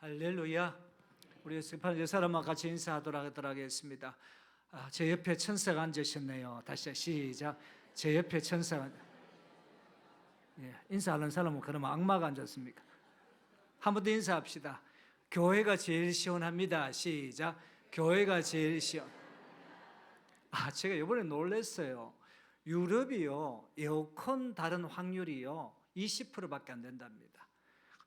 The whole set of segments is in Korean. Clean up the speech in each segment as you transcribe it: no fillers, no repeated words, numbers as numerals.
할렐루야. 우리 옆 사람과 같이 인사하도록 하겠습니다. 제 옆에 천사가 앉으셨네요. 다시 시작. 제 옆에 천사가. 인사하는 사람은 그러면 악마가 앉았습니까? 한 번 더 인사합시다. 교회가 제일 시원합니다. 시작. 교회가 제일 시원. 제가 이번에 놀랐어요. 유럽이요, 에어컨 다른 확률이요 20%밖에 안 된답니다.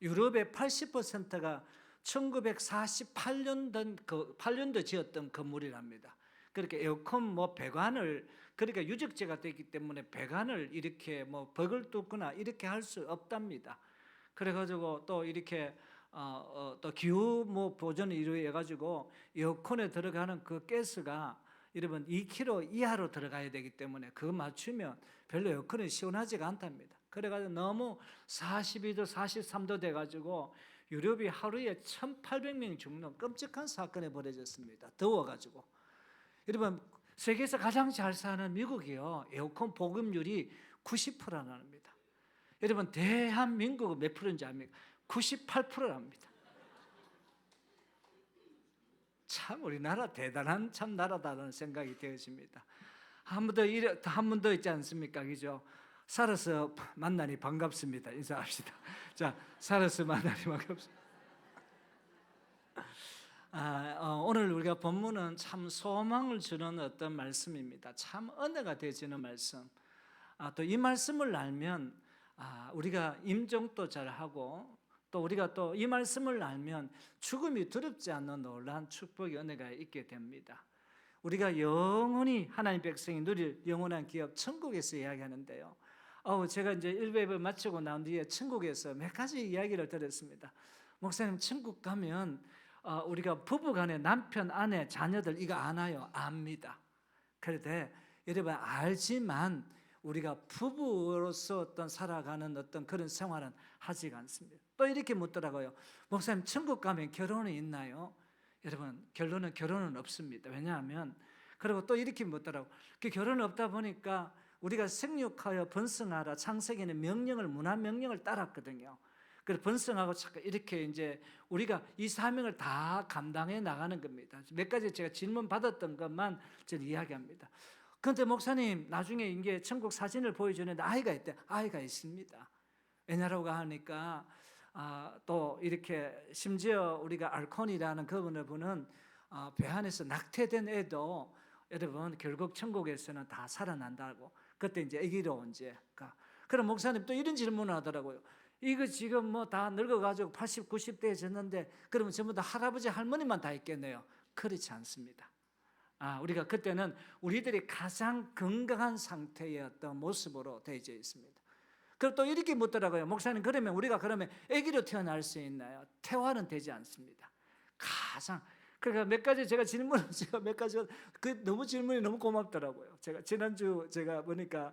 유럽의 80%가 1948년도 지었던 건물이랍니다. 그렇게 에어컨 배관을, 그러니까 유적재가 되기 때문에 배관을 이렇게 벽을 뚫거나 이렇게 할 수 없답니다. 그래가지고 또 이렇게 또 기후 보존을 이루어 가지고 에어컨에 들어가는 그 가스가 여러분 2kg 이하로 들어가야 되기 때문에 그거 맞추면 별로 에어컨이 시원하지가 않답니다. 그래가지고 너무 42도, 43도 돼가지고 유럽이 하루에 1,800명이 죽는 끔찍한 사건이 벌어졌습니다. 더워가지고. 여러분, 세계에서 가장 잘 사는 미국이요, 에어컨 보급률이 90%랍니다. 여러분, 대한민국은 몇 프로인지 압니까? 98%랍니다. 참 우리나라 대단한 참 나라다라는 생각이 되어집니다. 한 번 더 있지 않습니까? 그죠? 살아서 만나니 반갑습니다. 인사합시다. 자, 살아서 만나니 반갑습니다. 오늘 우리가 본문은 참 소망을 주는 어떤 말씀입니다. 참 은혜가 되어지는 말씀. 또 이 말씀을 알면 우리가 임종도 잘하고 또 우리가 또 이 말씀을 알면 죽음이 두렵지 않는 놀라운 축복의 은혜가 있게 됩니다. 우리가 영원히 하나님 백성이 누릴 영원한 기업 천국에서 이야기하는데요. 제가 이제 1배를 마치고 난 뒤에 천국에서 몇 가지 이야기를 들었습니다. 목사님, 천국 가면 우리가 부부간에 남편, 아내, 자녀들 이거 아나요? 압니다. 그런데 여러분 알지만 우리가 부부로서 어떤 살아가는 어떤 그런 생활은 하지가 않습니다. 또 이렇게 묻더라고요. 목사님, 천국 가면 결혼이 있나요? 여러분, 결론은 없습니다. 왜냐하면, 그리고 또 이렇게 묻더라고요. 그 결혼이 없다 보니까 우리가 생육하여 번성하라 창세기는 문화 명령을 따랐거든요. 그래서 번성하고 이렇게 이제 우리가 이 사명을 다 감당해 나가는 겁니다. 몇 가지 제가 질문 받았던 것만 저는 이야기합니다. 그런데 목사님, 나중에 이게 천국 사진을 보여주는데 아이가 있대. 아이가 있습니다. 왜냐라고 하니까 또 이렇게 심지어 우리가 알콘이라는 그분은 배 안에서 낙태된 애도 여러분 결국 천국에서는 다 살아난다고. 그때 이제 아기로 이제 그럼 목사님 또 이런 질문을 하더라고요. 이거 지금 다 늙어가지고 80, 90대에 졌는데 그러면 전부 다 할아버지 할머니만 다 있겠네요. 그렇지 않습니다. 우리가 그때는 우리들이 가장 건강한 상태의 어떤 모습으로 되어져 있습니다. 그리고 또 이렇게 묻더라고요. 목사님, 그러면 우리가 아기로 태어날 수 있나요? 태화는 되지 않습니다. 그러니까 몇 가지 제가 너무 질문이 너무 고맙더라고요. 제가 지난주 제가 보니까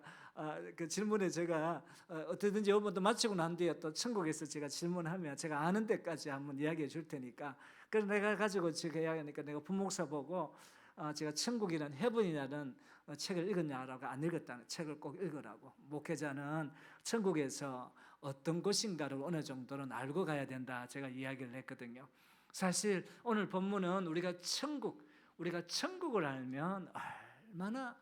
그 질문에 제가 어떻게든지 이번도 마치고 난 뒤에 또 천국에서 제가 질문하면 제가 아는 데까지 한번 이야기해 줄 테니까. 그래서 내가 가지고 제가 이야기하니까 내가 부목사 보고 제가 천국이라는 헤븐이라는 책을 읽었냐라고 안 읽었다는 책을 꼭 읽으라고. 목회자는 천국에서 어떤 곳인가를 어느 정도는 알고 가야 된다 제가 이야기를 했거든요. 사실 오늘 본문은 우리가 천국을 알면 얼마나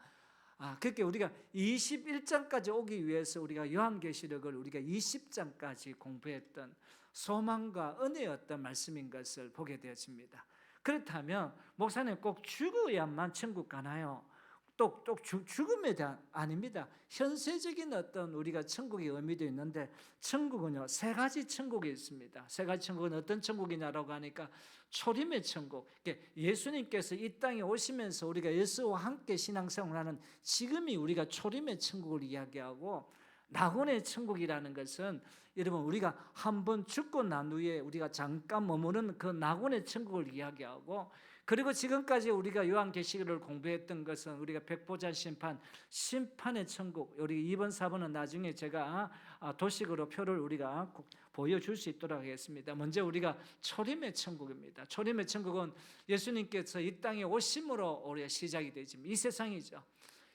그렇게 우리가 21장까지 오기 위해서 우리가 요한계시록을 우리가 20장까지 공부했던 소망과 은혜였던 말씀인 것을 보게 되어집니다. 그렇다면 목사님 꼭 죽어야만 천국 가나요? 또 죽음에 대한 아닙니다. 현세적인 어떤 우리가 천국의 의미도 있는데 천국은요 세 가지 천국이 있습니다. 세 가지 천국은 어떤 천국이냐라고 하니까 초림의 천국. 예수님께서 이 땅에 오시면서 우리가 예수와 함께 신앙생활하는 지금이 우리가 초림의 천국을 이야기하고, 낙원의 천국이라는 것은 여러분 우리가 한번 죽고 난 후에 우리가 잠깐 머무는 그 낙원의 천국을 이야기하고, 그리고 지금까지 우리가 요한계시록을 공부했던 것은 우리가 백보자 심판의 천국. 우리 2번 4번은 나중에 제가 도식으로 표를 우리가 보여줄 수 있도록 하겠습니다. 먼저 우리가 초림의 천국입니다. 초림의 천국은 예수님께서 이 땅에 오심으로 우리가 시작이 되지만 이 세상이죠.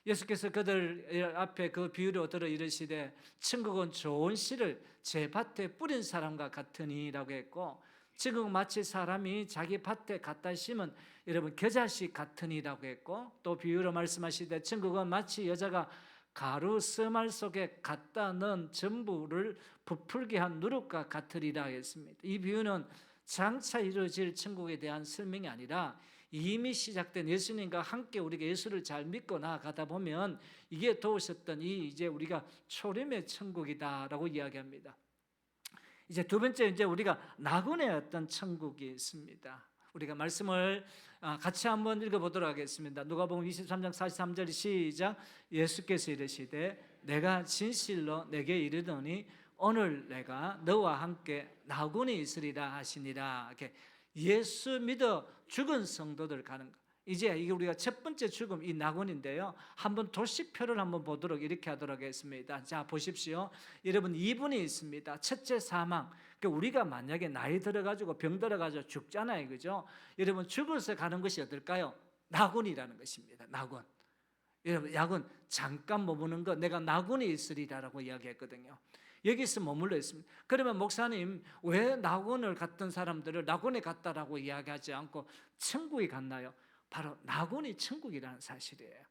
예수께서 그들 앞에 그 비유로 들어 이르시되 천국은 좋은 씨를 제 밭에 뿌린 사람과 같으니라고 했고, 천국은 마치 사람이 자기 밭에 갖다 심은 여러분 겨자씨 같으니라고 했고, 또 비유로 말씀하시되 천국은 마치 여자가 가루 스말 속에 갖다 넣은 전부를 부풀게 한 누룩과 같으리라 했습니다. 이 비유는 장차 이루어질 천국에 대한 설명이 아니라 이미 시작된 예수님과 함께 우리가 예수를 잘 믿고 나아가다 보면 이게 도우셨던 이 이제 우리가 초림의 천국이다라고 이야기합니다. 이제 두 번째, 이제 우리가 낙원의 어떤 천국이 있습니다. 우리가 말씀을 같이 한번 읽어보도록 하겠습니다. 누가복음 23장 43절 시작. 예수께서 이르시되 내가 진실로 내게 이르더니 오늘 내가 너와 함께 낙원에 있으리라 하시니라. 이렇게 예수 믿어 죽은 성도들 가는 거. 이제 이게 우리가 첫 번째 죽음, 이 낙원인데요. 한번 도식표를 한번 보도록 이렇게 하도록 하겠습니다. 자, 보십시오. 여러분, 2분이 있습니다. 첫째 사망. 그러니까 우리가 만약에 나이 들어가지고 병 들어가지고 죽잖아요, 그죠? 여러분, 죽어서 가는 것이 어떨까요? 낙원이라는 것입니다. 낙원. 여러분, 낙원 잠깐 머무는 것, 내가 낙원에 있으리라라고 이야기했거든요. 여기서 머물러 있습니다. 그러면 목사님, 왜 낙원을 갔던 사람들을 낙원에 갔다라고 이야기하지 않고 천국에 갔나요? 바로 낙원이 천국이라는 사실이에요.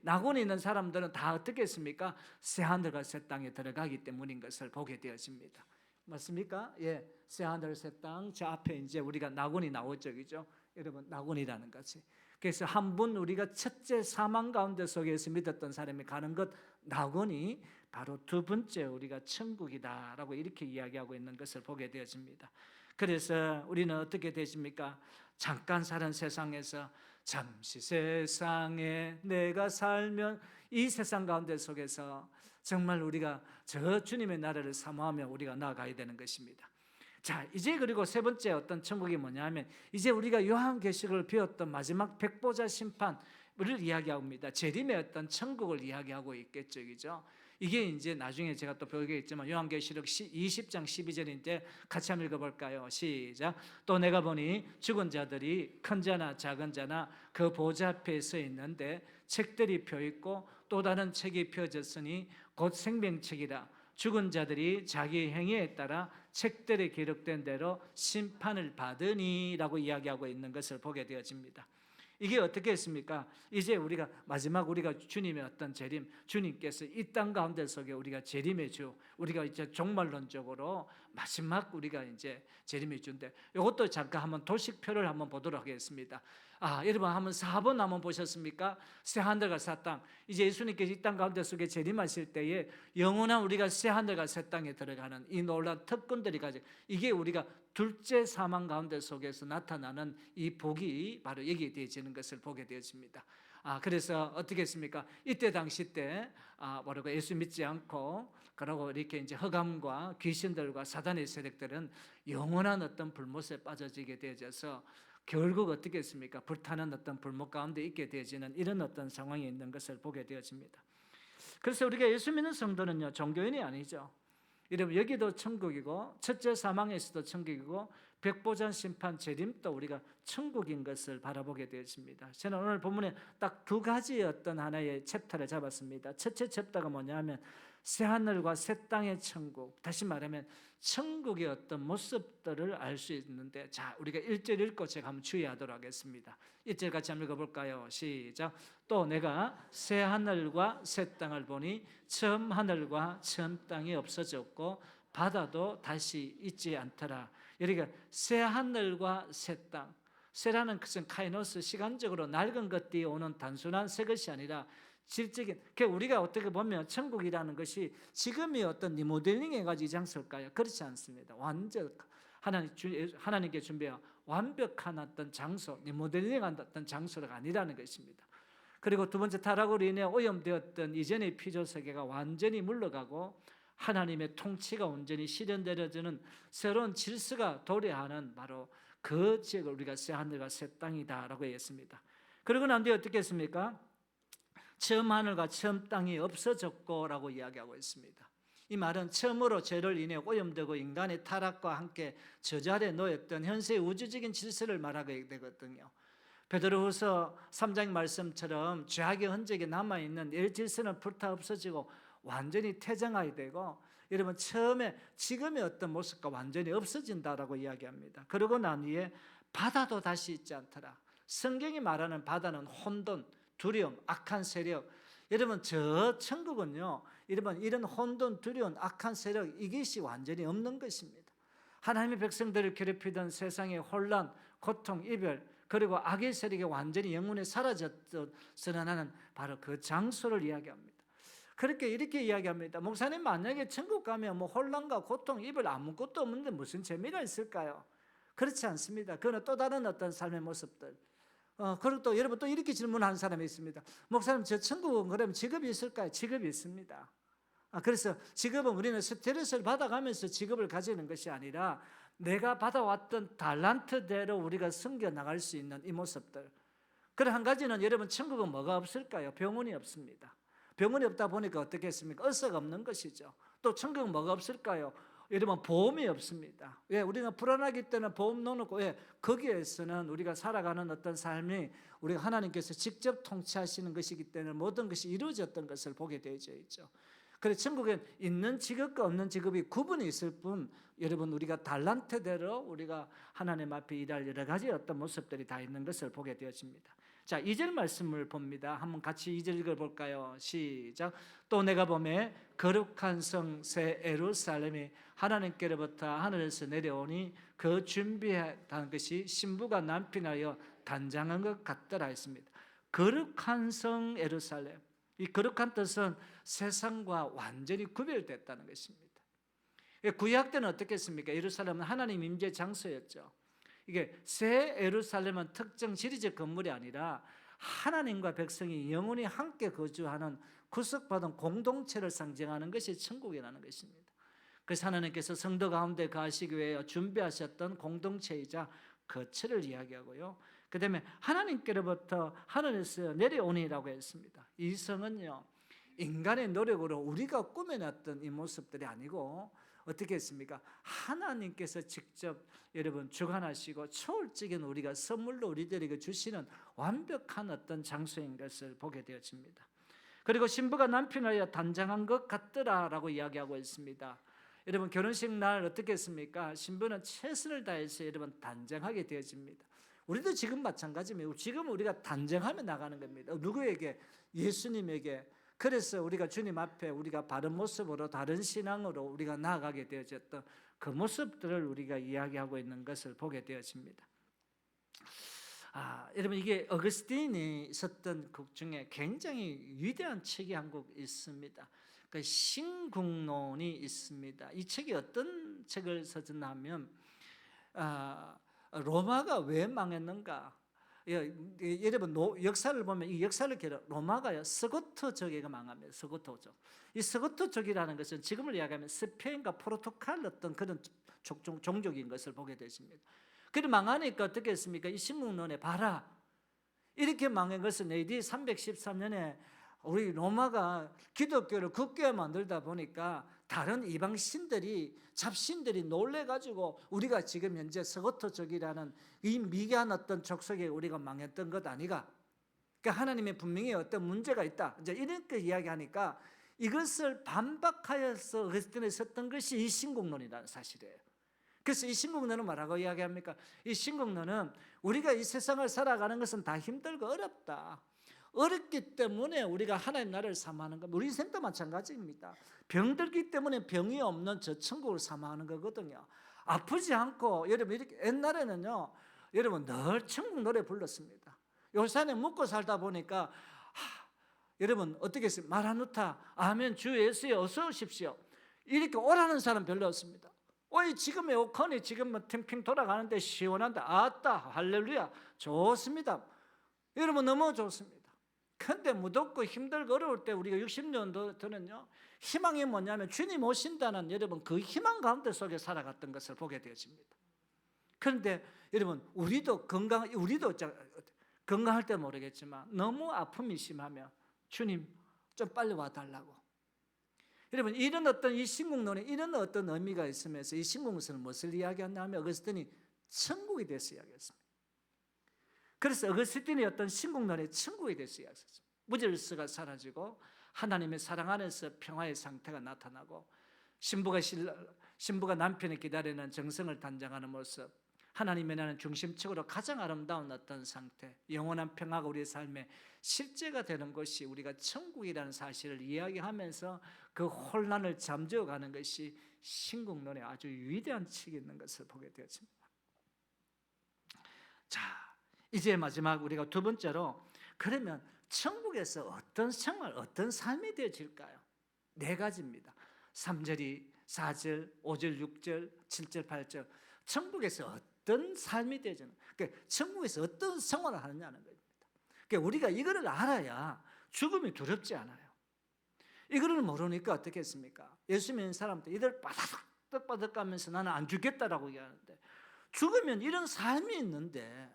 낙원에 있는 사람들은 다 어떻게 했습니까? 새하늘과 새 땅에 들어가기 때문인 것을 보게 되어집니다. 맞습니까? 예, 새하늘 새 땅, 저 앞에 이제 우리가 낙원이 나오죠, 그죠? 여러분, 낙원이라는 것이. 그래서 한 분 우리가 첫째 사망 가운데 속에서 믿었던 사람이 가는 것, 낙원이 바로 두 번째 우리가 천국이다라고 이렇게 이야기하고 있는 것을 보게 되어집니다. 그래서 우리는 어떻게 되십니까? 잠깐 사는 세상에서 잠시 세상에 내가 살면, 이 세상 가운데 속에서 정말 우리가 저 주님의 나라를 사모하며 우리가 나아가야 되는 것입니다. 자, 이제 그리고 세 번째 어떤 천국이 뭐냐면, 이제 우리가 요한계시록을 배웠던 마지막 백보자 심판을 이야기합니다. 재림의 어떤 천국을 이야기하고 있겠죠, 그죠? 이게 이제 나중에 제가 또 배우겠지만 요한계시록 20장 12절인데 같이 한번 읽어볼까요? 시작. 또 내가 보니 죽은 자들이 큰 자나 작은 자나 그 보좌 앞에 서 있는데 책들이 펴있고 또 다른 책이 펴졌으니 곧 생명책이라. 죽은 자들이 자기 행위에 따라 책들에 기록된 대로 심판을 받으니라고 이야기하고 있는 것을 보게 되어집니다. 이게 어떻게 했습니까? 이제 우리가 마지막 우리가 주님의 어떤 재림, 주님께서 이 땅 가운데 속에 우리가 재림의 주, 우리가 이제 종말론적으로 마지막 우리가 이제 재림의 주인데, 이것도 잠깐 한번 도식표를 한번 보도록 하겠습니다. 여러분 한번 4번 한번 보셨습니까? 새하늘과 새 땅. 이제 예수님께서 이 땅 가운데 속에 재림하실 때에 영원한 우리가 새하늘과 새 땅에 들어가는 이 놀라운 특권들이 가지고, 이게 우리가 둘째 사망 가운데 속에서 나타나는 이 복이 바로 여기에 되어지는 것을 보게 되어집니다. 그래서 어떻게 했습니까? 이때 당시 때 뭐라고 예수 믿지 않고 그러고 이렇게 이제 흑암과 귀신들과 사단의 세력들은 영원한 어떤 불못에 빠져지게 되어져서 결국 어떻게 했습니까? 불타는 어떤 불못 가운데 있게 되어지는 이런 어떤 상황이 있는 것을 보게 되어집니다. 그래서 우리가 예수 믿는 성도는요, 종교인이 아니죠. 여러분, 여기도 천국이고 첫째 사망에서도 천국이고 백보전 심판 재림도 우리가 천국인 것을 바라보게 되었습니다. 저는 오늘 본문에 딱 두 가지 어떤 하나의 챕터를 잡았습니다. 첫째 챕터가 뭐냐면 새하늘과 새 땅의 천국, 다시 말하면 천국의 어떤 모습들을 알 수 있는데, 자, 우리가 1절 읽고 제가 한번 주의하도록 하겠습니다. 1절 같이 한번 읽어볼까요? 시작. 또 내가 새 하늘과 새 땅을 보니 처음 하늘과 처음 땅이 없어졌고 바다도 다시 있지 않더라. 여기가 새 하늘과 새 땅, 새라는 것은 카이노스, 시간적으로 낡은 것들이 오는 단순한 새 것이 아니라 질적인, 우리가 어떻게 보면 천국이라는 것이 지금의 어떤 리모델링 해가지고 이 장소일까요? 그렇지 않습니다. 완전 하나님께 준비한 완벽한 어떤 장소, 리모델링한 어떤 장소가 아니라는 것입니다. 그리고 두 번째, 타락으로 인해 오염되었던 이전의 피조 세계가 완전히 물러가고 하나님의 통치가 온전히 실현되어지는 새로운 질서가 도래하는 바로 그 지역을 우리가 새 하늘과 새 땅이다라고 했습니다. 그러고 난 뒤에 어떻게 했습니까? 처음 하늘과 처음 땅이 없어졌고라고 이야기하고 있습니다. 이 말은 처음으로 죄를 인해 오염되고 인간의 타락과 함께 저자리에 놓였던 현세의 우주적인 질서를 말하게 되거든요. 베드로후서 3장 말씀처럼 죄악의 흔적이 남아있는 이 질서는 불타 없어지고 완전히 퇴장하게 되고, 여러분 처음에 지금의 어떤 모습과 완전히 없어진다라고 이야기합니다. 그러고 난 후에 바다도 다시 있지 않더라. 성경이 말하는 바다는 혼돈, 두려움, 악한 세력. 여러분 저 천국은요, 여러분 이런 혼돈, 두려움, 악한 세력 이것이 완전히 없는 것입니다. 하나님의 백성들을 괴롭히던 세상의 혼란, 고통, 이별, 그리고 악의 세력이 완전히 영혼에 사라졌으나 하는 바로 그 장소를 이야기합니다. 그렇게 이렇게 이야기합니다. 목사님 만약에 천국 가면 뭐 혼란과 고통, 이별 아무것도 없는데 무슨 재미가 있을까요? 그렇지 않습니다. 그거는 또 다른 어떤 삶의 모습들. 그리고 또 여러분 또 이렇게 질문하는 사람이 있습니다. 목사님 저 천국은 그러면 직업이 있을까요? 직업이 있습니다. 그래서 직업은 우리는 스트레스를 받아가면서 직업을 가지는 것이 아니라 내가 받아왔던 달란트대로 우리가 섬겨나갈 수 있는 이 모습들. 그런 한 가지는 여러분 천국은 뭐가 없을까요? 병원이 없습니다. 병원이 없다 보니까 어떻게 했습니까? 의사가 없는 것이죠. 또 천국은 뭐가 없을까요? 여러분 보험이 없습니다. 왜? 우리가 불안하기 때문에 보험 넣어놓고, 왜? 거기에서는 우리가 살아가는 어떤 삶이 우리가 하나님께서 직접 통치하시는 것이기 때문에 모든 것이 이루어졌던 것을 보게 되어져 있죠. 그래서 천국엔 있는 직업과 없는 직업이 구분이 있을 뿐, 여러분 우리가 달란트대로 우리가 하나님 앞에 일할 여러 가지 어떤 모습들이 다 있는 것을 보게 되어집니다. 자, 2절 말씀을 봅니다. 한번 같이 2절 읽어볼까요? 시작. 또 내가 보매 거룩한 성 새 예루살렘이 하나님께로부터 하늘에서 내려오니 그 준비한 것이 신부가 남편하여 단장한 것 같더라 했습니다. 거룩한 성 예루살렘, 이 거룩한 뜻은 세상과 완전히 구별됐다는 것입니다. 구약 때는 어떻겠습니까? 예루살렘은 하나님 임재 장소였죠. 이게 새 예루살렘은 특정 지리적 건물이 아니라 하나님과 백성이 영원히 함께 거주하는 구속받은 공동체를 상징하는 것이 천국이라는 것입니다. 그래서 하나님께서 성도 가운데 거하시기 위해 준비하셨던 공동체이자 거처를 이야기하고요. 그 다음에 하나님께로부터 하늘에서 내려오니라고 했습니다. 이 성은요, 인간의 노력으로 우리가 꾸며놨던 이 모습들이 아니고 어떻게 했습니까? 하나님께서 직접 여러분 주관하시고 초월적인 우리가 선물로 우리들에게 주시는 완벽한 어떤 장소인 것을 보게 되어집니다. 그리고 신부가 남편하여 단장한 것 같더라라고 이야기하고 있습니다. 여러분 결혼식 날 어떻게 했습니까? 신부는 최선을 다해서 여러분 단장하게 되어집니다. 우리도 지금 마찬가지입니다. 지금 우리가 단장하며 나가는 겁니다. 누구에게? 예수님에게. 그래서 우리가 주님 앞에 우리가 바른 모습으로 다른 신앙으로 우리가 나아가게 되어졌던 그 모습들을 우리가 이야기하고 있는 것을 보게 되어집니다. 여러분 이게 어거스틴이 썼던 곡 중에 굉장히 위대한 책이 한 곡 있습니다. 그 신국론이 있습니다. 이 책이 어떤 책을 썼나 하면 로마가 왜 망했는가? 여러분 역사를 보면 이 역사를 로마가 스고트족에게 망합니다. 스고트족. 이 스고트족이라는 것은 지금을 이야기하면 스페인과 포르투갈 어떤 그런 종족인 것을 보게 되십니다. 그리고 망하니까 어떻게 했습니까? 이 신국론에 봐라. 이렇게 망한 것은 AD 313년에 우리 로마가 기독교를 굳게 만들다 보니까 다른 이방 신들이 잡신들이 놀래가지고 우리가 지금 현재 스고트족이라는 이 미개한 어떤 족속에 우리가 망했던 것 아니가? 그러니까 하나님의 분명히 어떤 문제가 있다. 이제 이렇게 이야기하니까 이것을 반박하여서 어거스틴이 썼던 것이 이 신국론이라는 사실이에요. 그래서 이 신국론은 뭐라고 이야기합니까? 이 신국론은 우리가 이 세상을 살아가는 것은 다 힘들고 어렵다. 어렵기 때문에 우리가 하나님 나라를 사모하는 겁니다. 우리 인생도 마찬가지입니다. 병들기 때문에 병이 없는 저 천국을 사모하는 거거든요. 아프지 않고 여러분 이렇게 옛날에는요, 여러분 늘 천국 노래 불렀습니다. 요산에 묵고 살다 보니까 여러분 어떻게 했어요? 마라누타 아멘 주 예수에 어서 오십시오. 이렇게 오라는 사람 별로 없습니다. 지금의 오컨이 지금 뭐 팅팅 돌아가는데 시원한데 아따 할렐루야 좋습니다. 여러분 너무 좋습니다. 근데 무덥고 힘들고 어려울 때 우리가 60년도에는요 희망이 뭐냐면 주님 오신다는 여러분 그 희망 가운데 속에 살아갔던 것을 보게 되어집니다. 그런데 여러분 우리도 건강할 때 모르겠지만 너무 아픔이 심하면 주님 좀 빨리 와달라고. 여러분 이런 어떤 이 신국론에 이런 어떤 의미가 있으면서 이 신국론은 무엇을 이야기하냐면 어거스틴이 천국에 대해서 이야기했습니다. 그래서 어거스틴이 어떤 신국론의 천국에 대해서 이야기했습니다. 무질서가 사라지고 하나님의 사랑 안에서 평화의 상태가 나타나고 신부가 남편이 기다리는 정성을 단장하는 모습, 하나님의 나라는 중심축으로 가장 아름다운 어떤 상태, 영원한 평화가 우리의 삶에 실제가 되는 것이 우리가 천국이라는 사실을 이야기하면서 그 혼란을 잠재워가는 것이 신국론의 아주 위대한 칙이 있는 것을 보게 되었습니다. 자, 이제 마지막 우리가 두 번째로, 그러면 천국에서 어떤 생활, 어떤 삶이 되어질까요? 네 가지입니다. 3절이 4절, 5절, 6절, 7절, 8절. 천국에서 어떤 삶이 되어지는, 그러니까 천국에서 어떤 생활을 하느냐는 겁니다. 그러니까 우리가 이거를 알아야 죽음이 두렵지 않아요. 이거를 모르니까 어떻게 했습니까? 예수 믿는 사람들 이들 바닥바닥 가면서 나는 안 죽겠다라고 얘기하는데, 죽으면 이런 삶이 있는데,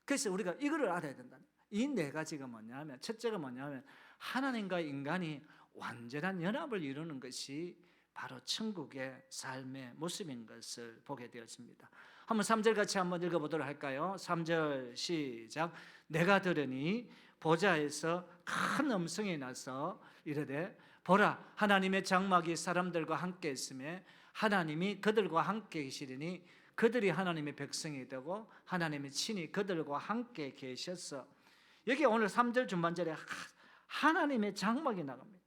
그래서 우리가 이거를 알아야 된다. 이 네 가지가 뭐냐면, 첫째가 뭐냐면 하나님과 인간이 완전한 연합을 이루는 것이 바로 천국의 삶의 모습인 것을 보게 되었습니다. 한번 3절 같이 한번 읽어보도록 할까요? 3절 시작. 내가 들으니 보좌에서 큰 음성이 나서 이르되 보라, 하나님의 장막이 사람들과 함께 있으며 하나님이 그들과 함께 계시리니 그들이 하나님의 백성이 되고 하나님이 친히 그들과 함께 계셨어. 여기 오늘 3절 중반절에 하나님의 장막이 나갑니다.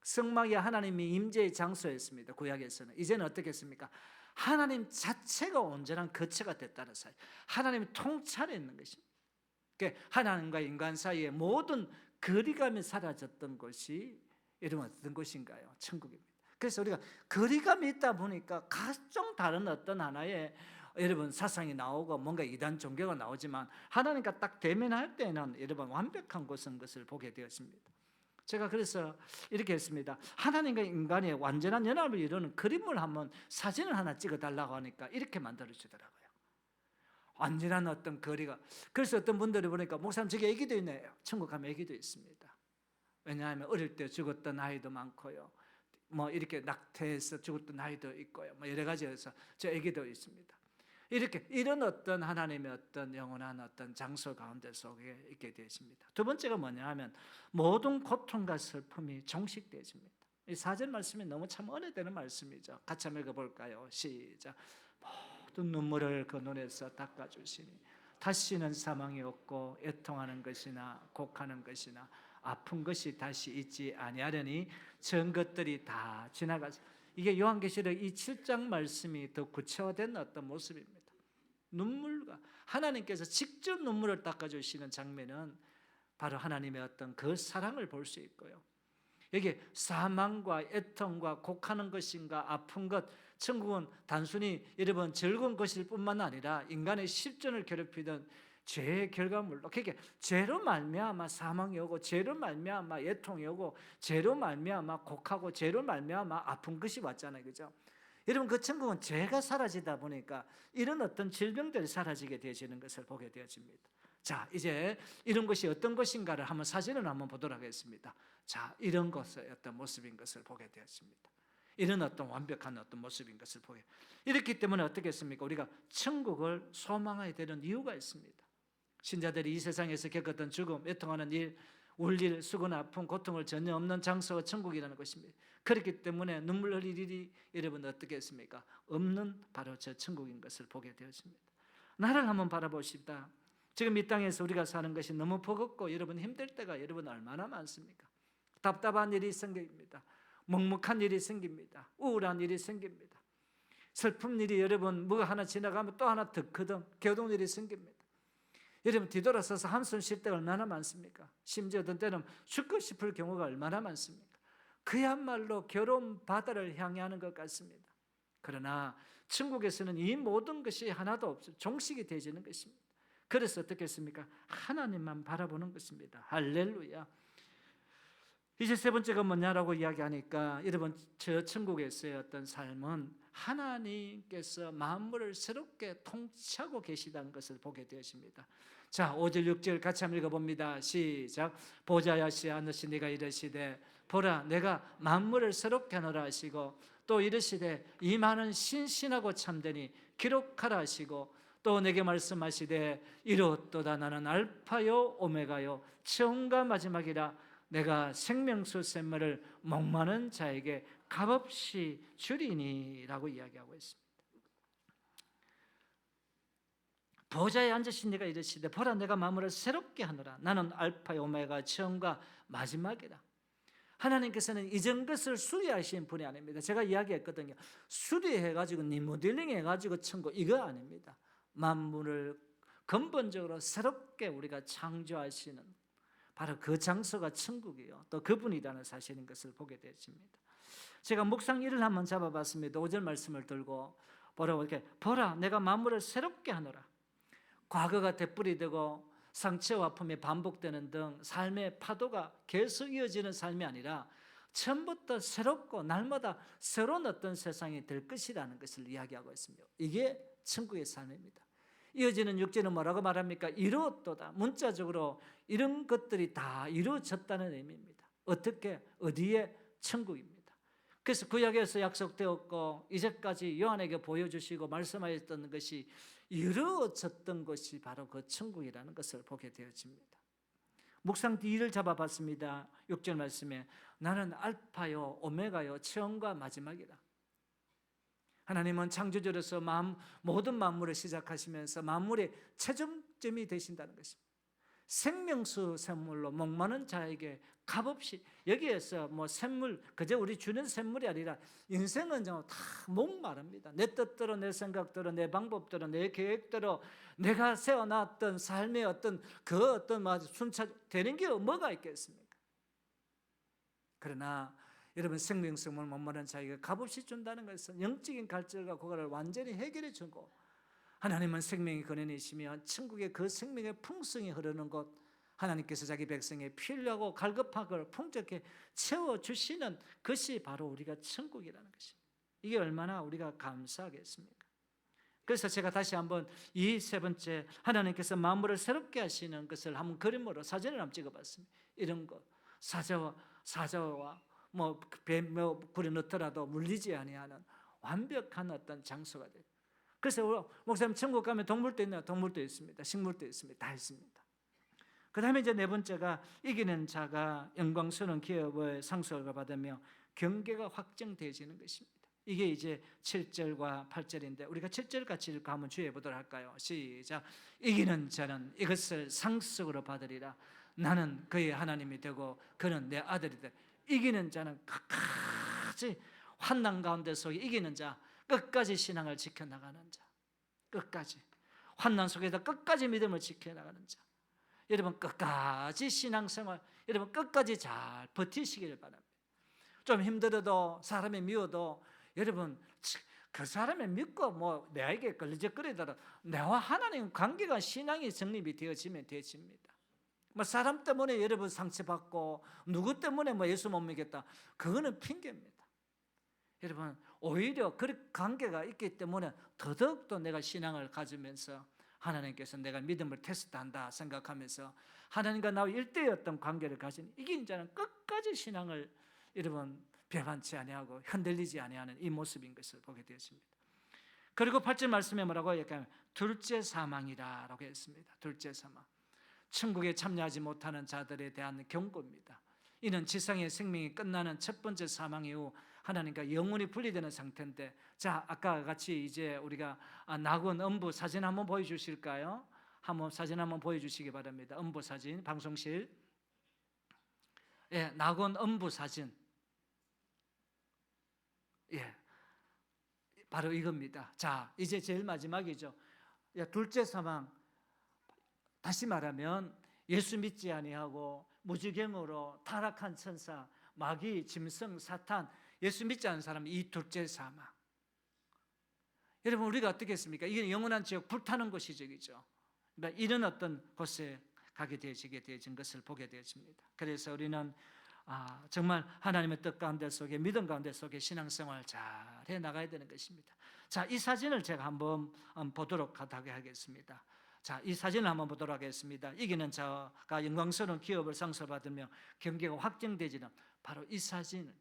성막이 하나님이 임재의 장소였습니다. 구약에서는. 이제는 어떻게 했습니까? 하나님 자체가 온전한 거처가 됐다는 사실, 하나님이 통찰해 있는 것입니다. 그러니까 하나님과 인간 사이에 모든 거리감이 사라졌던 것이 여러분 어떤 것인가요? 천국입니다. 그래서 우리가 거리감이 있다 보니까 각종 다른 어떤 하나의 여러분 사상이 나오고 뭔가 이단 종교가 나오지만, 하나님과 딱 대면할 때는 여러분 완벽한 것을 보게 되었습니다. 제가 그래서 이렇게 했습니다. 하나님과 인간의 완전한 연합을 이루는 그림을 한번, 사진을 하나 찍어달라고 하니까 이렇게 만들어주더라고요. 완전한 어떤 거리가. 그래서 어떤 분들이 보니까 목사님 저기 애기도 있네요. 천국 가면 애기도 있습니다. 왜냐하면 어릴 때 죽었던 아이도 많고요, 뭐 이렇게 낙태해서 죽었던 아이도 있고요, 뭐 여러 가지에서 저 애기도 있습니다. 이렇게 이런 어떤 하나님의 어떤 영원한 어떤 장소 가운데 속에 있게 되십니다. 두 번째가 뭐냐 하면 모든 고통과 슬픔이 종식되어집니다. 이 4절 말씀이 너무 참 은혜되는 말씀이죠. 같이 한번 읽어볼까요? 시작. 모든 눈물을 그 눈에서 닦아주시니 다시는 사망이 없고 애통하는 것이나 곡하는 것이나 아픈 것이 다시 있지 아니하려니 전 것들이 다 지나가서. 이게 요한계시록 이 7장 말씀이 더 구체화된 어떤 모습입니다. 눈물과 하나님께서 직접 눈물을 닦아주시는 장면은 바로 하나님의 어떤 그 사랑을 볼 수 있고요, 여기 사망과 애통과 곡하는 것인가 아픈 것, 천국은 단순히 여러분 즐거운 것일 뿐만 아니라 인간의 실존을 괴롭히던 죄의 결과물로, 그러니까 죄로 말미암아 사망이 오고 죄로 말미암아 애통이 오고 죄로 말미암아 곡하고 죄로 말미암아 아픈 것이 왔잖아요, 그죠? 여러분 그 천국은 죄가 사라지다 보니까 이런 어떤 질병들이 사라지게 되어지는 것을 보게 되어집니다. 자, 이제 이런 것이 어떤 것인가를 한번 사진을 한번 보도록 하겠습니다. 자, 이런 것의 어떤 모습인 것을 보게 되었습니다. 이런 어떤 완벽한 어떤 모습인 것을 보게. 이렇기 때문에 어떻게 했습니까? 우리가 천국을 소망하게 되는 이유가 있습니다. 신자들이 이 세상에서 겪었던 죽음, 애통하는 일, 울일, 수고나 아픔, 고통을 전혀 없는 장소가 천국이라는 것입니다. 그렇기 때문에 눈물 흘릴 일이 여러분 어떻게 했습니까? 없는 바로 저 천국인 것을 보게 되었습니다. 나를 한번 바라보십시다. 지금 이 땅에서 우리가 사는 것이 너무 버겁고 여러분 힘들 때가 여러분 얼마나 많습니까? 답답한 일이 생깁니다. 먹먹한 일이 생깁니다. 우울한 일이 생깁니다. 슬픈 일이 여러분 뭐 하나 지나가면 또 하나 더 겨우는 일이 생깁니다. 여러분 뒤돌아서서 한숨 쉴 때가 얼마나 많습니까? 심지어 어떤 때는 죽고 싶을 경우가 얼마나 많습니까? 그야말로 괴로운 바다를 향해 하는 것 같습니다. 그러나 천국에서는 이 모든 것이 하나도 없어 종식이 되어지는 것입니다. 그래서 어떻게 했습니까? 하나님만 바라보는 것입니다. 할렐루야. 이제 세 번째가 뭐냐라고 이야기하니까 여러분 저 천국에서의 어떤 삶은 하나님께서 만물을 새롭게 통치하고 계시다는 것을 보게 되십니다. 자, 5절 6절 같이 한번 읽어봅니다. 시작. 보좌야시 하늘시 네가 이르시되 보라 내가 만물을 새롭게 하노라 하시고 또 이르시되 이 말은 신신하고 참되니 기록하라 하시고 또 내게 말씀하시되 이르었도다 나는 알파요 오메가요 처음과 마지막이라 내가 생명수 샘물을 목마른 자에게 값없이 주리니라고 이야기하고 있습니다. 보좌에 앉으신 이가 이르시되 보라 내가 만물을 새롭게 하노라. 나는 알파요 오메가 처음과 마지막이라. 하나님께서는 이전 것을 수리하신 분이 아닙니다. 제가 이야기했거든요. 수리해가지고 리모델링 해가지고 천국 이거 아닙니다. 만물을 근본적으로 새롭게 우리가 창조하시는 바로 그 장소가 천국이요. 또 그분이라는 사실인 것을 보게 되십니다. 제가 묵상 일을 한번 잡아봤습니다. 5절 말씀을 들고 보라 내가 만물을 새롭게 하노라. 과거가 되뿌리 되고 상처와 아픔이 반복되는 등 삶의 파도가 계속 이어지는 삶이 아니라 처음부터 새롭고 날마다 새로운 어떤 세상이 될 것이라는 것을 이야기하고 있습니다. 이게 천국의 삶입니다. 이어지는 6절은 뭐라고 말합니까? 이루었도다. 문자적으로 이런 것들이 다 이루어졌다는 의미입니다. 어떻게? 어디에? 천국입니다. 그래서 구약에서 약속되었고 이제까지 요한에게 보여주시고 말씀하셨던 것이 이루어졌던 것이 바로 그 천국이라는 것을 보게 되어집니다. 묵상 뒤를 잡아봤습니다. 6절 말씀에 나는 알파요 오메가요 처음과 마지막이라. 하나님은 창조주로서 모든 만물을 시작하시면서 만물의 최종점이 되신다는 것입니다. 생명수 샘물로 목마른 자에게 값없이, 여기에서 뭐 샘물 그저 우리 주는 샘물이 아니라 인생은 다 목마릅니다. 내 뜻대로 내 생각대로 내 방법대로 내 계획대로 내가 세워놨던 삶의 어떤 순차 되는 게 뭐가 있겠습니까? 그러나 여러분 생명성을 목마른 자에게 값없이 준다는 것은 영적인 갈증과 고갈을 완전히 해결해 주고 하나님은 생명이 근원이시며 천국의 그 생명의 풍성이 흐르는 곳, 하나님께서 자기 백성의 필요하고 갈급하고 풍족히 채워주시는 것이 바로 우리가 천국이라는 것입니다. 이게 얼마나 우리가 감사하겠습니까? 그래서 제가 다시 한번 이 세 번째 하나님께서 만물을 새롭게 하시는 것을 한번 그림으로 사진을 한번 찍어봤습니다. 이런 것 사자와 배 굴에 넣더라도 물리지 아니하는 완벽한 어떤 장소가 돼요. 그래서 목사님 천국 가면 동물도 있나요? 동물도 있습니다. 식물도 있습니다. 다 있습니다. 그 다음에 이제 네 번째가 이기는 자가 영광스러운 기업의 상속을 받으며 경계가 확정되어지는 것입니다. 이게 이제 7절과 8절인데 우리가 7절 같이 읽고 한번 주의해 보도록 할까요? 시작. 이기는 자는 이것을 상속으로 받으리라. 나는 그의 하나님이 되고 그는 내 아들이 되리라. 이기는 자는 끝까지 환난 가운데 속에 이기는 자, 끝까지 신앙을 지켜나가는 자, 끝까지 환난 속에서 끝까지 믿음을 지켜나가는 자, 여러분 끝까지 신앙생활, 여러분 끝까지 잘 버티시기를 바랍니다. 좀 힘들어도 사람이 미워도 여러분 그 사람을 믿고 내에게 걸리적거리더라도 나와 하나님 관계가 신앙이 정립이 되어지면 되어집니다. 사람 때문에 여러분 상처받고 누구 때문에 예수 못 믿겠다, 그거는 핑계입니다. 여러분 오히려 그 관계가 있기 때문에 더더욱더 내가 신앙을 가지면서 하나님께서 내가 믿음을 테스트한다 생각하면서 하나님과 나와 일대였던 관계를 가진 이긴 자는 끝까지 신앙을 여러분 배반치 아니하고 흔들리지 아니하는 이 모습인 것을 보게 되었습니다. 그리고 8절 말씀에 뭐라고 얘기하면 둘째 사망이라고 했습니다. 둘째 사망, 천국에 참여하지 못하는 자들에 대한 경고입니다. 이는 지상의 생명이 끝나는 첫 번째 사망 이후 하나님과 영원히 분리되는 상태인데, 자 아까 같이 이제 우리가 낙원 음부 사진 한번 보여주실까요? 사진 한번 보여주시기 바랍니다. 음부 사진 방송실, 낙원 음부 사진, 바로 이겁니다. 자 이제 제일 마지막이죠. 둘째 사망, 다시 말하면 예수 믿지 아니하고 무지경으로 타락한 천사, 마귀, 짐승, 사탄, 예수 믿지 않는 사람이 이 둘째 사망. 여러분 우리가 어떻게 했습니까? 이게 영원한 지옥 불타는 곳이죠. 그러니까 이런 어떤 곳에 가게 되어진 것을 보게 되어집니다. 그래서 우리는 정말 하나님의 뜻 가운데 속에 믿음 가운데 속에 신앙생활 잘 해나가야 되는 것입니다. 자, 이 사진을 제가 한번 보도록 하겠습니다. 자, 이 사진을 한번 보도록 하겠습니다. 이기는 자가 영광스러운 기업을 상속받으며 경계가 확정되지는 바로 이 사진을.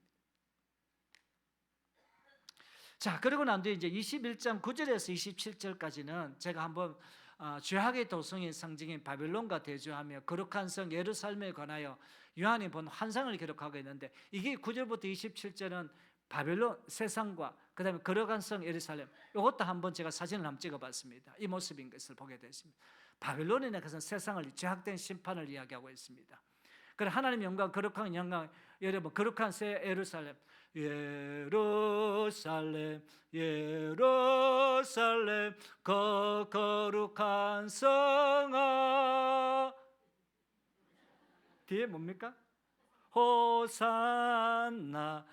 자, 그러고 난 뒤에 이제 21장 9절에서 27절까지는 제가 한번 죄악의 도성의 상징인 바벨론과 대조하며 거룩한 성 예루살렘에 관하여 요한이 본 환상을 기록하고 있는데, 이게 9절부터 27절은 바벨론 세상과 그다음에 거룩한 성 예루살렘, 이것도 한번 제가 사진을 한번 찍어봤습니다. 이 모습인 것을 보게 됐습니다. 바벨론이나 그것은 세상을 죄악된 심판을 이야기하고 있습니다. 그래 하나님 영광, 거룩한 영광, 여러분 거룩한 새 예루살렘, 예루살렘, 예루살렘, 거룩한 성아. 뒤에 뭡니까? 호산나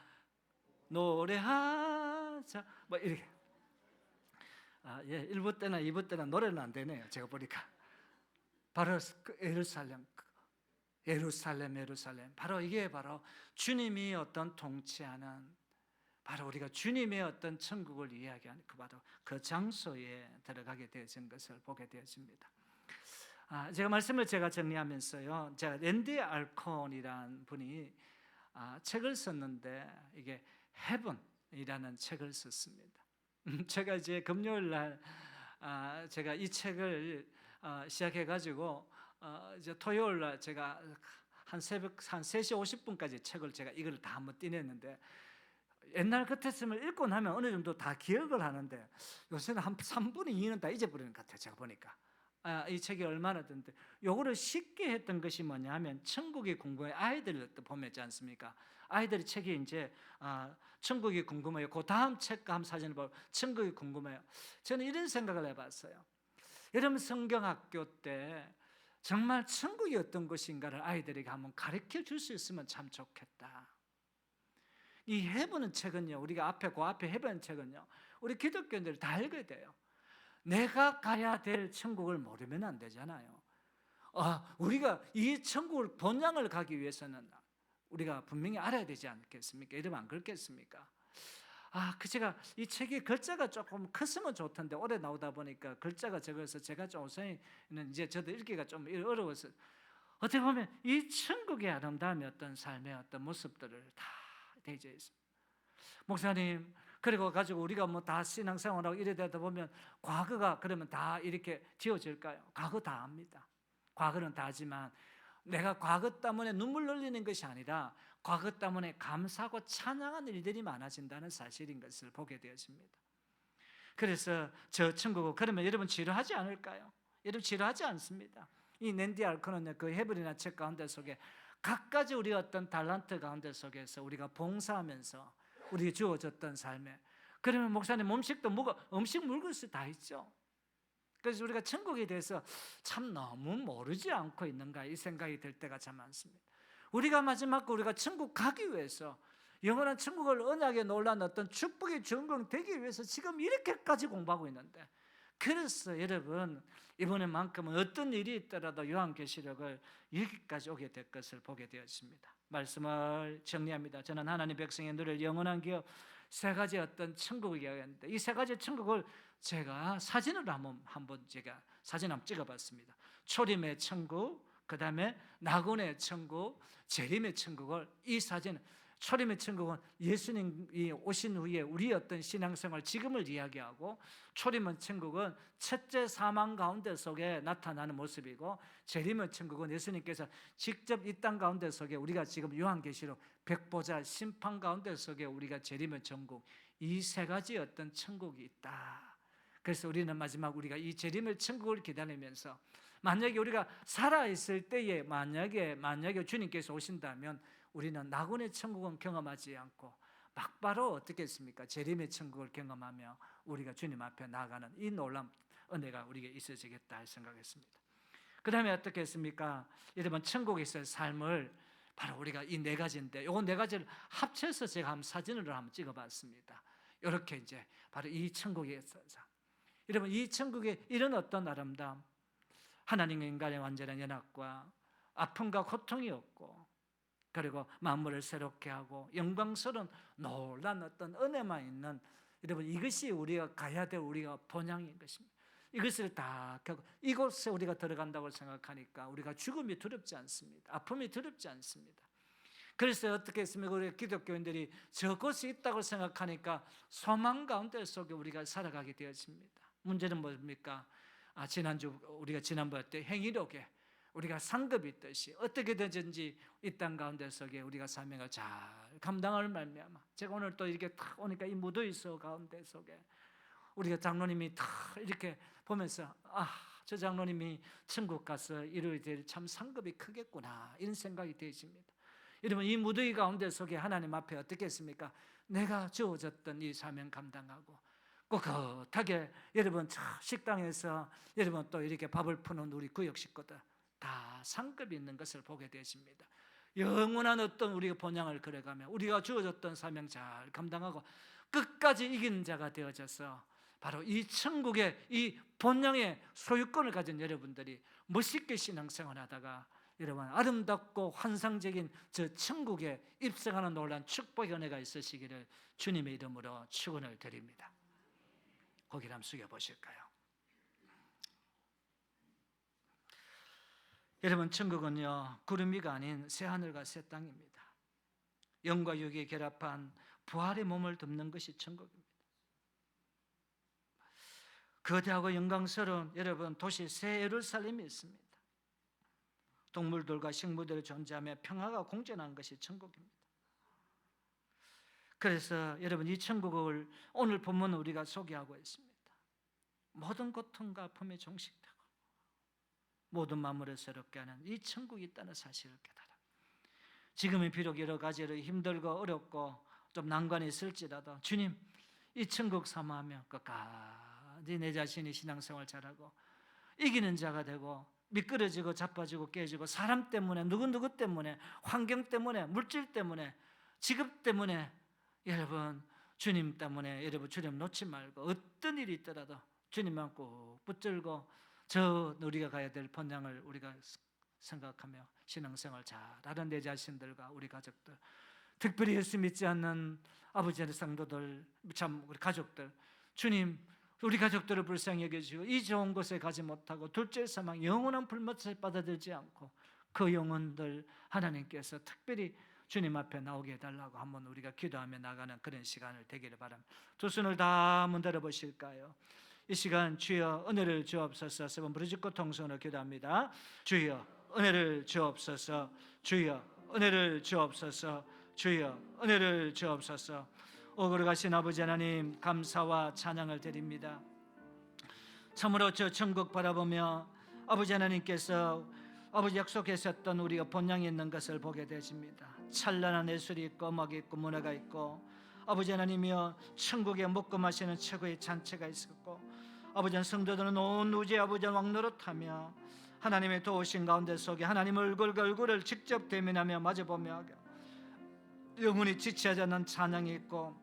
노래하자. 뭐 이렇게. 1부 때나 2부 때나 노래는 안 되네요. 제가 보니까. 바로 예루살렘, 예루살렘, 예루살렘. 바로 이게 바로 주님이 어떤 통치하는, 바로 우리가 주님의 어떤 천국을 이야기하는 바로 그 장소에 들어가게 되어진 것을 보게 되어집니다. 제가 말씀을 정리하면서요, 제가 랜디 알콘이라는 분이 책을 썼는데 이게 헤븐이라는 책을 썼습니다. 제가 이제 금요일 날 제가 이 책을 시작해가지고 이제 토요일 날 제가 한 새벽 한 3시 50분까지 책을 제가 이걸 다 한번 띄냈는데, 옛날 같았으면 읽고 나면 어느 정도 다 기억을 하는데 요새는 한 3분의 2는 다 잊어버리는 것 같아요. 제가 보니까 이 책이 얼마나 든데, 요거를 쉽게 했던 것이 뭐냐 하면 천국이 궁금해. 아이들 보면 있지 않습니까? 아이들이 책이 이제 천국이 궁금해요. 그 다음 책과 한 사진을 보고 천국이 궁금해요. 저는 이런 생각을 해봤어요. 여러분 성경학교 때 정말 천국이 어떤 것인가를 아이들에게 한번 가르쳐 줄 수 있으면 참 좋겠다. 이 헤븐은 책은요, 우리가 앞에 그 앞에 헤븐 책은요, 우리 기독교인들이 다 읽어야 돼요. 내가 가야 될 천국을 모르면 안 되잖아요. 우리가 이 천국을 본향을 가기 위해서는 우리가 분명히 알아야 되지 않겠습니까? 이러면 안 그렇겠습니까? 제가 이 책의 글자가 조금 컸으면 좋던데 오래 나오다 보니까 글자가 적어서 제가 좀 우선은 이제 저도 읽기가 좀 어려워서, 어떻게 보면 이 천국의 아름다움의 어떤 삶의 어떤 모습들을 다 되어 있습니다. 목사님, 그리고 가지고 우리가 뭐 다 신앙생활하고 이래 되다 보면 과거가 그러면 다 이렇게 지워질까요? 과거 다 합니다. 과거는 다 하지만 내가 과거 때문에 눈물 흘리는 것이 아니라 과거 때문에 감사하고 찬양하는 일들이 많아진다는 사실인 것을 보게 되었습니다. 그래서 저 천국은, 그러면 여러분 지루하지 않을까요? 여러분 지루하지 않습니다. 이 낸디 알코는 그 헤브리나 책 가운데 속에 각가지 우리 어떤 달란트 가운데 속에서 우리가 봉사하면서 우리에게 주어졌던 삶에, 그러면 목사님 음식도 음식 물건수 다 있죠. 그래서 우리가 천국에 대해서 참 너무 모르지 않고 있는가 이 생각이 들 때가 참 많습니다. 우리가 마지막으로 우리가 천국 가기 위해서, 영원한 천국을 언약에 놀란 어떤 축복의 주인공 되기 위해서 지금 이렇게까지 공부하고 있는데, 그래서 여러분 이번에만큼은 어떤 일이 있더라도 요한계시록을 여기까지 오게 될 것을 보게 되었습니다. 말씀을 정리합니다. 저는 하나님 백성의 누릴 영원한 기업 세 가지 어떤 천국을 이야기하는데, 이 세 가지 천국을 제가 사진으로 한번 제가 사진 한번 찍어봤습니다. 초림의 천국, 그 다음에 낙원의 천국, 재림의 천국을, 이 사진, 초림의 천국은 예수님이 오신 후에 우리 어떤 신앙생활 지금을 이야기하고, 초림의 천국은 첫째 사망 가운데 속에 나타나는 모습이고, 재림의 천국은 예수님께서 직접 이 땅 가운데 속에 우리가 지금 요한계시록 백보자 심판 가운데 속에 우리가 재림의 천국, 이 세 가지 어떤 천국이 있다. 그래서 우리는 마지막 우리가 이 재림의 천국을 기다리면서, 만약에 우리가 살아있을 때에 만약에 주님께서 오신다면 우리는 낙원의 천국은 경험하지 않고 막바로 어떻게 했습니까? 재림의 천국을 경험하며 우리가 주님 앞에 나아가는 이 놀라운 은혜가 우리에게 있어지겠다 생각했습니다. 그 다음에 어떻게 했습니까? 여러분 천국에서의 삶을 바로 우리가 이 네 가지인데, 이거 네 가지를 합쳐서 제가 한번 사진으로 한번 찍어봤습니다. 이렇게 이제 바로 이 천국에서, 여러분 이 천국에 이런 어떤 아름다움, 하나님과 인간의 완전한 연합과 아픔과 고통이 없고, 그리고 만물을 새롭게 하고 영광스러운 놀란 어떤 은혜만 있는, 여러분 이것이 우리가 가야 될 우리가 본향인 것입니다. 이것을 다 겪고 이곳에 우리가 들어간다고 생각하니까 우리가 죽음이 두렵지 않습니다. 아픔이 두렵지 않습니다. 그래서 어떻게 했습니까? 우리 기독교인들이 저곳이 있다고 생각하니까 소망 가운데 속에 우리가 살아가게 되었습니다. 문제는 뭡니까? 지난번에 때 행위록에 우리가 상급이 있듯이 어떻게 되든지 이 땅 가운데 속에 우리가 사명을 잘 감당할 말미암아, 제가 오늘 또 이렇게 탁 오니까 이 무더위서 가운데 속에 우리가 장로님이 탁 이렇게 보면서 저 장로님이 천국 가서 이루어야 될 참 상급이 크겠구나, 이런 생각이 되십니다. 여러분, 이 무더위 가운데 속에 하나님 앞에 어떻게 했습니까? 내가 주어졌던 이 사명 감당하고 꼿꼿하게 여러분 식당에서 여러분 또 이렇게 밥을 푸는 우리 구역 식구들 다 상급이 있는 것을 보게 되십니다. 영원한 어떤 우리의 본향을 걸어가며 우리가 주어졌던 사명 잘 감당하고 끝까지 이기는 자가 되어져서 바로 이 천국의 이 본향의 소유권을 가진 여러분들이 멋있게 신앙생활하다가 여러분 아름답고 환상적인 저 천국에 입성하는 놀라운 축복의 은혜가 있으시기를 주님의 이름으로 축원을 드립니다. 고개를 한번 숙여보실까요? 여러분, 천국은요 구름 위가 아닌 새하늘과 새 땅입니다. 영과 육이 결합한 부활의 몸을 덮는 것이 천국입니다. 거대하고 영광스러운 여러분 도시 새 예루살렘이 있습니다. 동물들과 식물들이 존재하며 평화가 공존하는 것이 천국입니다. 그래서 여러분 이 천국을 오늘 본문 우리가 소개하고 있습니다. 모든 고통과 아픔이 종식되고 모든 만물을 새롭게 하는 이 천국이 있다는 사실을 깨달아. 지금은 비록 여러 가지로 힘들고 어렵고 좀 난관이 있을지라도 주님 이 천국 사모하며 끝까지 내 자신이 신앙생활 잘하고 이기는 자가 되고 미끄러지고 자빠지고 깨지고 사람 때문에 누구 때문에 환경 때문에 물질 때문에 직업 때문에 여러분 주님 때문에 여러분 주님 놓지 말고 어떤 일이 있더라도 주님만 꼭 붙들고 저 우리가 가야 될 본향을 우리가 생각하며 신앙생활 잘하는 내 자신들과 우리 가족들, 특별히 예수 믿지 않는 아버지의 성도들, 참 우리 가족들, 주님 우리 가족들을 불쌍히 여겨주시고 이 좋은 곳에 가지 못하고 둘째 사망 영원한 불못을 받아들지 않고 그 영혼들 하나님께서 특별히 주님 앞에 나오게 해달라고 한번 우리가 기도하며 나가는 그런 시간을 되기를 바랍니다. 두 손을 다 문들어 보실까요? 이 시간 주여 은혜를 주옵소서. 세 번 부르짖고 통성으로 기도합니다. 주여 은혜를 주옵소서. 주여 은혜를 주옵소서. 주여 은혜를 주옵소서. 오그러 가신 아버지 하나님 감사와 찬양을 드립니다. 참으로 저 천국 바라보며 아버지 하나님께서 아버지 약속하셨던 우리가 본향이 있는 것을 보게 되십니다. 찬란한 예술이 있고 음악이 있고 문화가 있고 아버지 하나님이여 천국에 먹고 마시는 최고의 잔치가 있었고 아버지 성도들은 온 우주의 아버지 왕노릇하며 하나님의 도우신 가운데 속에 하나님 얼굴과 얼굴을 직접 대면하며 마주보며 영원히 지체하지 않는 찬양이 있고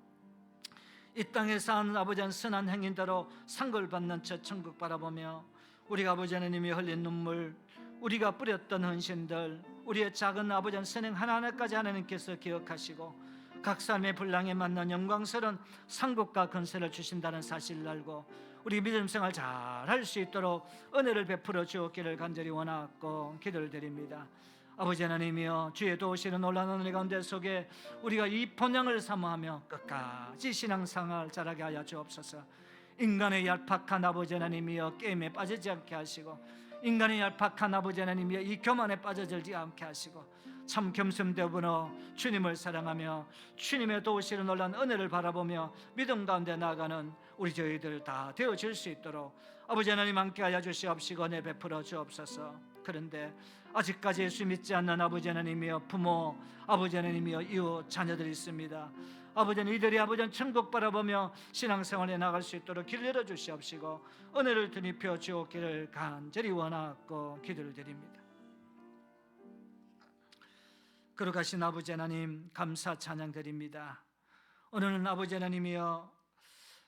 이 땅에서 하는 아버지의 선한 행인대로 상을 받는 저 천국 바라보며 우리가 아버지 하나님이 흘린 눈물, 우리가 뿌렸던 헌신들, 우리의 작은 아버지의 선행 하나하나까지 하나님께서 기억하시고 각 삶의 분량에 맞는 영광스러운 상급과 건설을 주신다는 사실을 알고 우리 믿음 생활 잘 할 수 있도록 은혜를 베풀어 주옵기를 간절히 원하고 기도를 드립니다. 아버지 하나님이여 주의 도우시는 놀라운 은혜 가운데 속에 우리가 이 본향을 사모하며 끝까지 신앙생활 잘하게 하여 주옵소서. 인간의 얄팍한 아버지 하나님이여 게임에 빠지지 않게 하시고 인간의 얄팍한 아버지 하나님이여 이 교만에 빠져들지 않게 하시고 참 겸손되어보너 주님을 사랑하며 주님의 도우시는 놀라운 은혜를 바라보며 믿음 가운데 나아가는 우리 저희들 다 되어질 수 있도록 아버지 하나님 함께 하여 주시옵시고 은혜 베풀어 주옵소서. 그런데 아직까지 예수 믿지 않는 아버지 하나님이여 부모, 아버지 하나님이여 이웃, 자녀들이 있습니다. 아버지는 이들이 아버지는 천국 바라보며 신앙생활에 나갈 수 있도록 길 열어주시옵시고 은혜를 드리펴 주옵기를 간절히 원하고 기도를 드립니다. 거룩하신 아버지 하나님 감사 찬양 드립니다. 오늘은 아버지 하나님이여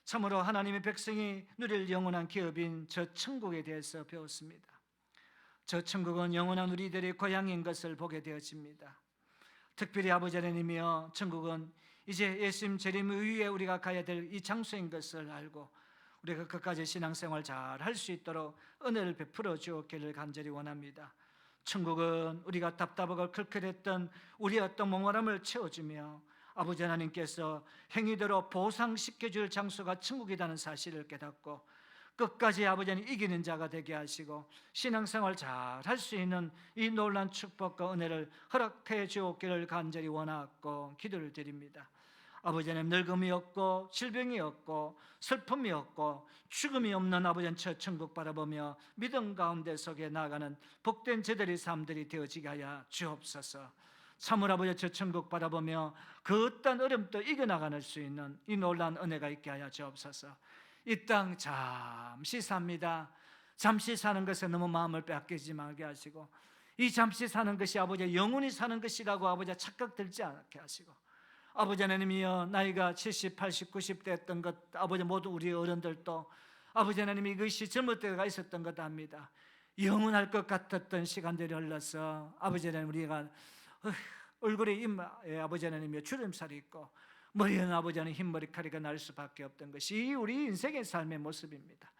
참으로 하나님의 백성이 누릴 영원한 기업인 저 천국에 대해서 배웠습니다. 저 천국은 영원한 우리들의 고향인 것을 보게 되어집니다. 특별히 아버지 하나님이여 천국은 이제 예수님 재림 이후에 우리가 가야 될 이 장소인 것을 알고 우리가 끝까지 신앙생활 잘 할 수 있도록 은혜를 베풀어 주옵기를 간절히 원합니다. 천국은 우리가 답답하고 클클했던 우리의 어떤 몽월함을 채워주며 아버지 하나님께서 행위대로 보상시켜줄 장소가 천국이라는 사실을 깨닫고 끝까지 아버지는 이기는 자가 되게 하시고 신앙생활 잘 할 수 있는 이 놀라운 축복과 은혜를 허락해 주옵기를 간절히 원하고 기도를 드립니다. 아버지 하나님, 늙음이 없고 질병이 없고 슬픔이 없고 죽음이 없는 아버지 하나님 저 천국 바라보며 믿음 가운데 속에 나아가는 복된 제들의 삶들이 되어지게 하여 주옵소서. 참으로 아버지 저 천국 바라보며 그 어떤 어려움도 이겨나가는 수 있는 이 놀라운 은혜가 있게 하여 주옵소서. 이 땅 잠시 삽니다. 잠시 사는 것에 너무 마음을 빼앗기지 말게 하시고, 이 잠시 사는 것이 아버지 영원히 사는 것이라고 아버지 착각 들지 않게 하시고, 아버지 하나님이여, 나이가 70, 80, 90 됐던 것, 아버지 모두 우리 어른들도 아버지 하나님 이것이 젊을 때가 있었던 것 압니다. 영원할 것 같았던 시간들이 흘러서 아버지 하나님 우리가 얼굴에 이마에 아버지 하나님이여 주름살이 있고 머리에는 아버지 하나님 흰머리카락이 날 수밖에 없던 것이 우리 인생의 삶의 모습입니다.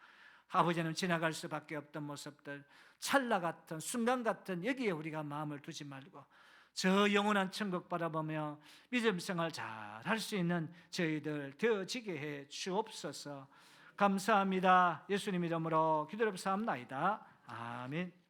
아버지는 지나갈 수밖에 없던 모습들, 찰나 같은 순간 같은 여기에 우리가 마음을 두지 말고 저 영원한 천국 바라보며 믿음 생활 잘 할 수 있는 저희들 되어지게 해 주옵소서. 감사합니다. 예수님 이름으로 기도롭사옵나이다. 아멘.